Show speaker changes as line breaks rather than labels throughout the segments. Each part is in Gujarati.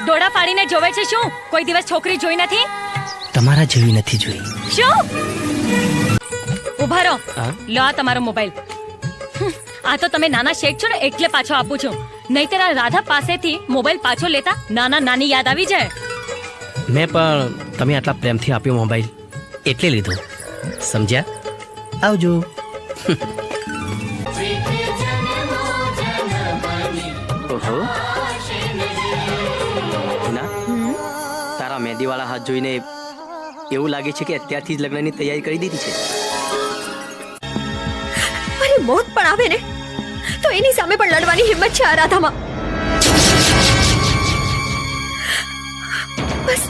ડોળા ફાડીને જોવે છે શું? કોઈ દિવસ છોકરી જોઈ નથી?
તમારા જેવી નથી જોઈ.
શું? ઉભા રહો.
હા?
લો આ તમારો મોબાઈલ. આ તો તમે નાના શેઠ છો ને એટલે પાછો આપું છું. નહીતર આ રાધા પાસેથી મોબાઈલ પાછો લેતા નાના નાની યાદ આવી જાય.
મેં પણ તમે આટલા પ્રેમથી આપ્યો મોબાઈલ એટલે લીધો. સમજ્યા? આવજો. ઓહો. ના, તારા મહેંદીવાળા હાથ જોઈને એવું લાગે છે કે અત્યારથી જ લગ્નની તૈયારી કરી દીધી છે.
અરે મોત પણ આવે ને તો એની સામે પણ લડવાની હિંમત છે આ રાધામાં. બસ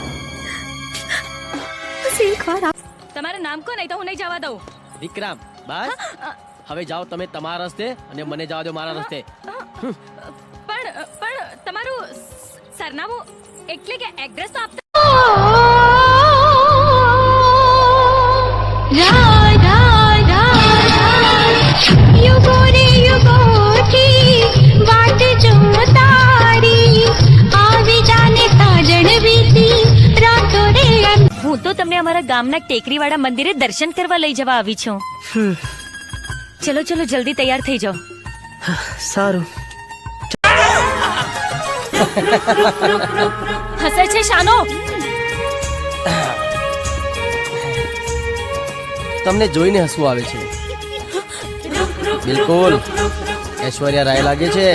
બસ એકવાર
તમારું નામ કો નહીં તો હું નહીં જવા દઉં.
વિક્રમ, બસ હવે જાઓ તમે તમારા રસ્તે અને મને જવા દો મારા રસ્તે.
પણ તમારું સરનામું એટલે કે એડ્રેસ તો આપતા. હું તો તમને અમારા ગામના ટેકરીવાળા મંદિરે દર્શન કરવા લઈ જવા આવી છું. ચલો ચલો જલ્દી તૈયાર થઈ જાઓ.
સારું.
હસે છે શાનો?
તમને જોઈને હસવું આવે છે. બિલકુલ ઐશ્વર્યા રાય લાગે છે.